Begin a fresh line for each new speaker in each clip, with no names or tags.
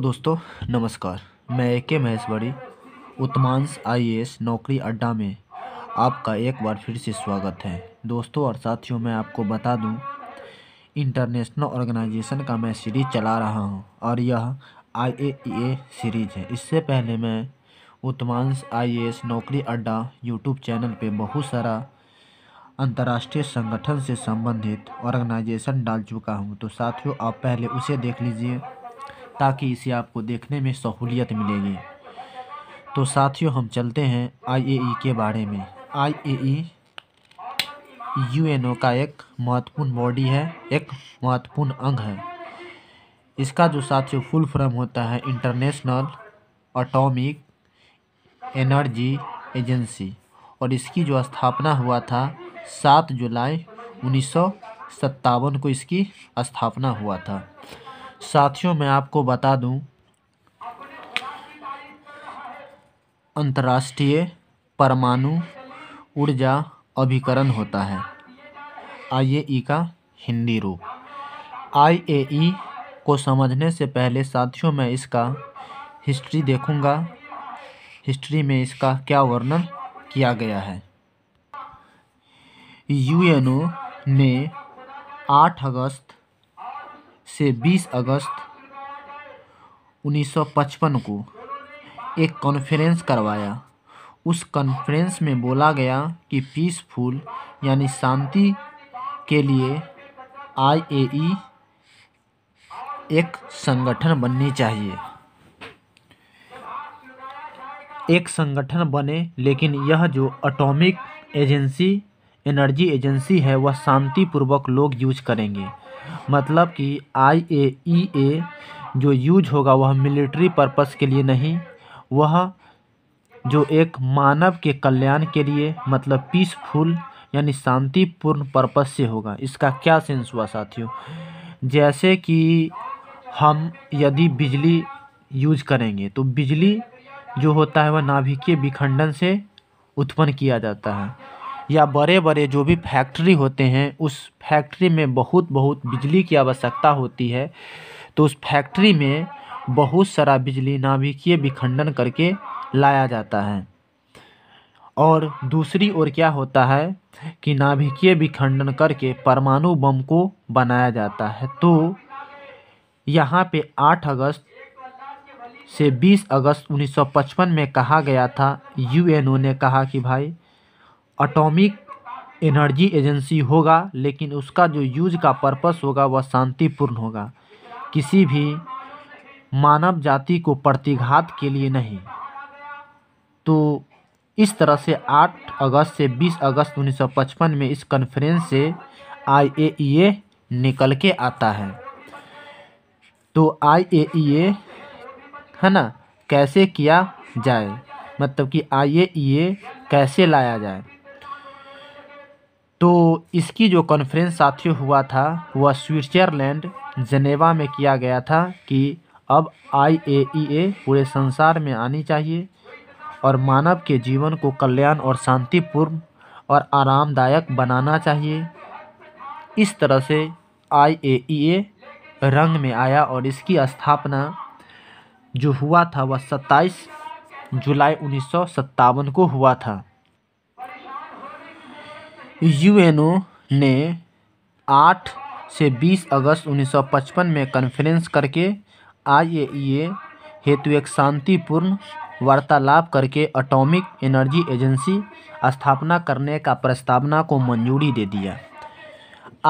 दोस्तों, नमस्कार। मैं AK महेश्वरी उत्तमांश IAS नौकरी अड्डा में आपका एक बार फिर से स्वागत है। दोस्तों और साथियों, मैं आपको बता दूं, इंटरनेशनल ऑर्गेनाइजेशन का मैं सीरीज़ चला रहा हूं और यह IAEA सीरीज़ है। इससे पहले मैं उत्तमांश IAS नौकरी अड्डा यूट्यूब चैनल पे बहुत सारा अंतर्राष्ट्रीय संगठन से संबंधित ऑर्गेनाइजेशन डाल चुका हूं। तो साथियों, आप पहले उसे देख लीजिए ताकि इसे आपको देखने में सहूलियत मिलेगी। तो साथियों, हम चलते हैं IAE के बारे में। IAE UNO का एक महत्वपूर्ण बॉडी है, एक महत्वपूर्ण अंग है। इसका जो साथियों फुल फॉर्म होता है इंटरनेशनल एटॉमिक एनर्जी एजेंसी, और इसकी जो स्थापना हुआ था 7 जुलाई 1957 को इसकी स्थापना हुआ था। साथियों, मैं आपको बता दूं, अंतर्राष्ट्रीय परमाणु ऊर्जा अभिकरण होता है IAE का हिंदी रूप। IAE को समझने से पहले साथियों मैं इसका हिस्ट्री देखूंगा। हिस्ट्री में इसका क्या वर्णन किया गया है। UNO ने 8 अगस्त से 20 अगस्त 1955 को एक कॉन्फ्रेंस करवाया। उस कॉन्फ्रेंस में बोला गया कि पीसफुल यानी शांति के लिए IAE एक संगठन बननी चाहिए। एक संगठन बने, लेकिन यह जो एटॉमिक एजेंसी एनर्जी एजेंसी है वह शांतिपूर्वक लोग यूज करेंगे। मतलब कि IAEA जो यूज होगा वह मिलिट्री पर्पस के लिए नहीं, वह जो एक मानव के कल्याण के लिए, मतलब पीसफुल यानी शांतिपूर्ण पर्पस से होगा। इसका क्या सेंस हुआ साथियों? जैसे कि हम यदि बिजली यूज करेंगे तो बिजली जो होता है वह नाभिकीय विखंडन से उत्पन्न किया जाता है, या बड़े बड़े जो भी फैक्ट्री होते हैं उस फैक्ट्री में बहुत बिजली की आवश्यकता होती है। तो उस फैक्ट्री में बहुत सारा बिजली नाभिकीय विखंडन करके लाया जाता है। और दूसरी ओर क्या होता है कि नाभिकीय विखंडन करके परमाणु बम को बनाया जाता है। तो यहाँ पे 8 अगस्त से 20 अगस्त 1955 में कहा गया था, UNO ने कहा कि भाई एटॉमिक एनर्जी एजेंसी होगा, लेकिन उसका जो यूज का पर्पस होगा वह शांतिपूर्ण होगा, किसी भी मानव जाति को प्रतिघात के लिए नहीं। तो इस तरह से 8 अगस्त से 20 अगस्त 1955 में इस कॉन्फ्रेंस से IAEA निकल के आता है। तो IAEA है ना, कैसे किया जाए, मतलब कि IAEA कैसे लाया जाए। तो इसकी जो कॉन्फ्रेंस साथियों हुआ था वह स्विट्जरलैंड जेनेवा में किया गया था कि अब IAEA पूरे संसार में आनी चाहिए और मानव के जीवन को कल्याण और शांतिपूर्ण और आरामदायक बनाना चाहिए। इस तरह से IAEA रंग में आया और इसकी स्थापना जो हुआ था वह 27 जुलाई 1957 को हुआ था। UNO ने 8 से 20 अगस्त 1955 में कॉन्फ्रेंस करके IAEA हेतु एक शांतिपूर्ण वार्तालाप करके एटॉमिक एनर्जी एजेंसी स्थापना करने का प्रस्तावना को मंजूरी दे दिया।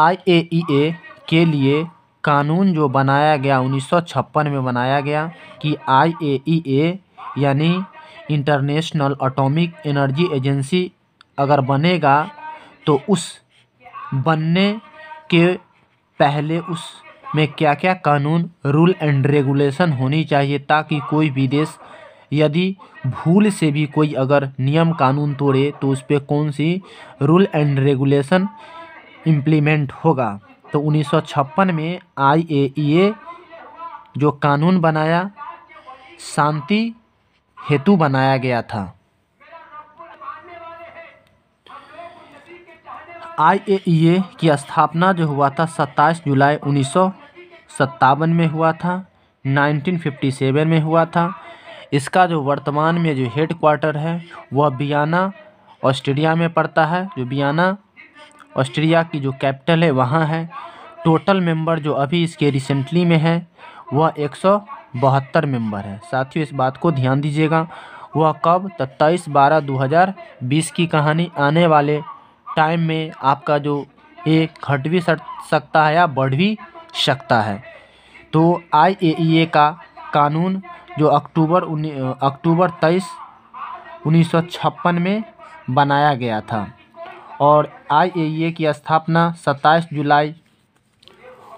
IAEA के लिए कानून जो बनाया गया 1956 में बनाया गया कि IAEA यानी इंटरनेशनल एटॉमिक एनर्जी एजेंसी अगर बनेगा तो उस बनने के पहले उसमें क्या क्या कानून रूल एंड रेगुलेशन होनी चाहिए, ताकि कोई भी देश यदि भूल से भी कोई अगर नियम कानून तोड़े तो उस पर कौन सी रूल एंड रेगुलेशन इम्प्लीमेंट होगा। तो 1956 में IAEA जो कानून बनाया शांति हेतु बनाया गया था। IAEA की स्थापना जो हुआ था 27 जुलाई 1957 में हुआ था। 1957 में हुआ था। इसका जो वर्तमान में जो हेड क्वार्टर है वह वियना ऑस्ट्रिया में पड़ता है। जो वियना ऑस्ट्रिया की जो कैपिटल है वहाँ है। टोटल मेंबर जो अभी इसके रिसेंटली में है वह 172 मेंबर है। साथियों इस बात को ध्यान दीजिएगा। वह कब? तो 23/12/2020 की कहानी। आने वाले टाइम में आपका जो ये घट भी सकता है या बढ़ भी सकता है। तो IAEA का कानून जो अक्टूबर 23, 1956 में बनाया गया था और IAEA की स्थापना 27 जुलाई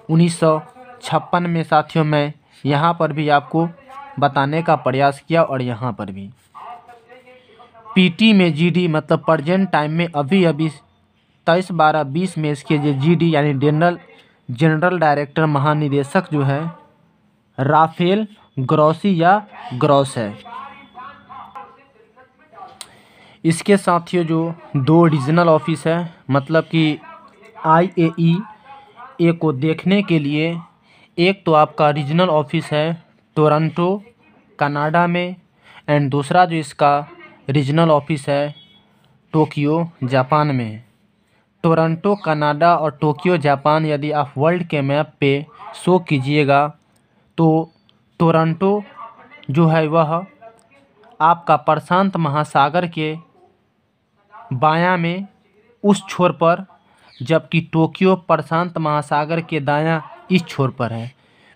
1956 में। साथियों मैं यहाँ पर भी आपको बताने का प्रयास किया और यहाँ पर भी PT में GD मतलब प्रेजेंट टाइम में अभी 23/12/20 में इसके जो GD यानी जनरल डायरेक्टर महानिदेशक जो है राफेल ग्रॉसी या ग्रॉस है। इसके साथियों जो 2 रीजनल ऑफिस है मतलब कि IAEA को देखने के लिए एक तो आपका रीजनल ऑफिस है टोरंटो कनाडा में एंड दूसरा जो इसका रीजनल ऑफिस है टोक्यो जापान में। टोरंटो कनाडा और टोक्यो जापान यदि आप वर्ल्ड के मैप पे शो कीजिएगा तो टोरंटो जो है वह आपका प्रशांत महासागर के बायां में उस छोर पर, जबकि टोक्यो प्रशांत महासागर के दायां इस छोर पर है।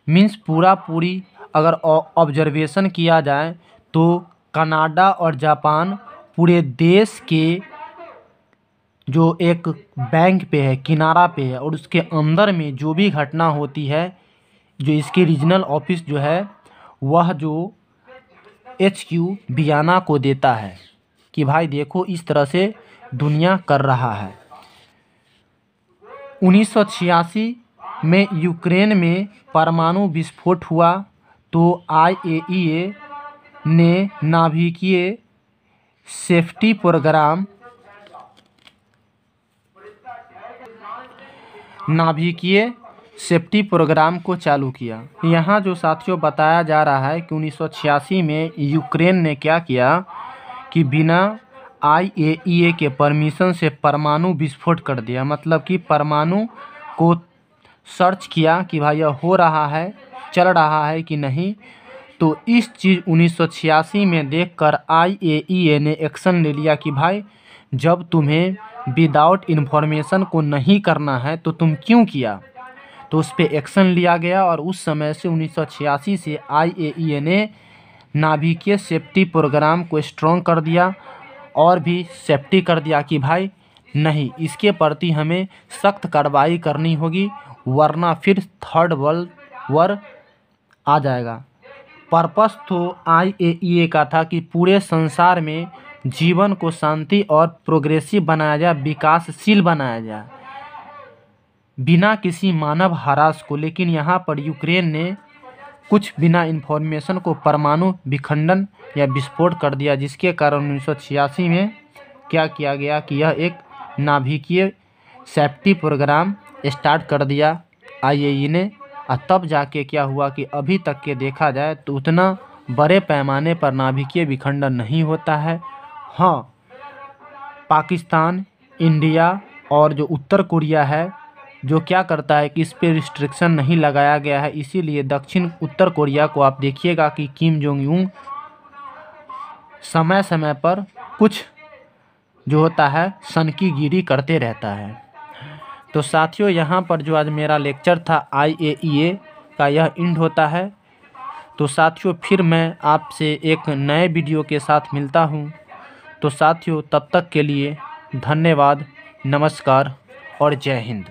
मीन्स पूरी अगर ऑब्जर्वेशन किया जाए तो कनाडा और जापान पूरे देश के जो एक बैंक पे है, किनारा पे है और उसके अंदर में जो भी घटना होती है जो इसके रीजनल ऑफिस जो है वह जो HQ वियना को देता है कि भाई देखो इस तरह से दुनिया कर रहा है। 1986 में यूक्रेन में परमाणु विस्फोट हुआ तो IAEA ने नाभिकीय सेफ्टी प्रोग्राम को चालू किया। यहाँ जो साथियों बताया जा रहा है कि 1986 में यूक्रेन ने क्या किया कि बिना IAEA के परमिशन से परमाणु विस्फोट कर दिया। मतलब कि परमाणु को सर्च किया कि भाई यह हो रहा है, चल रहा है कि नहीं। तो इस चीज़ 1986 में देखकर IAEA ने एक्शन ले लिया कि भाई जब तुम्हें विदाउट इन्फॉर्मेशन को नहीं करना है तो तुम क्यों किया। तो उस पर एक्शन लिया गया और उस समय से 1986 से IAEA ने नाभिकीय सेफ्टी प्रोग्राम को स्ट्रॉन्ग कर दिया और भी सेफ्टी कर दिया कि भाई नहीं, इसके प्रति हमें सख्त कार्रवाई करनी होगी वरना फिर थर्ड वर्ल्ड वॉर आ जाएगा। पर्पस तो IAEA का था कि पूरे संसार में जीवन को शांति और प्रोग्रेसिव बनाया जाए, विकासशील बनाया जाए बिना किसी मानव ह्रास को। लेकिन यहाँ पर यूक्रेन ने कुछ बिना इन्फॉर्मेशन को परमाणु विखंडन या विस्फोट कर दिया, जिसके कारण 1986 में क्या किया गया कि यह एक नाभिकीय सेफ्टी प्रोग्राम स्टार्ट कर दिया IAEA ने। और तब जाके क्या हुआ कि अभी तक के देखा जाए तो उतना बड़े पैमाने पर नाभिकीय विखंडन नहीं होता है। हाँ, पाकिस्तान, इंडिया और जो उत्तर कोरिया है जो क्या करता है कि इस पे रिस्ट्रिक्शन नहीं लगाया गया है, इसीलिए दक्षिण उत्तर कोरिया को आप देखिएगा कि किम जोंग यूंग समय समय पर कुछ जो होता है सनकीगिरी करते रहता है। तो साथियों यहाँ पर जो आज मेरा लेक्चर था IAEA का यह एंड होता है। तो साथियों फिर मैं आपसे एक नए वीडियो के साथ मिलता हूँ। तो साथियों तब तक के लिए धन्यवाद, नमस्कार और जय हिंद।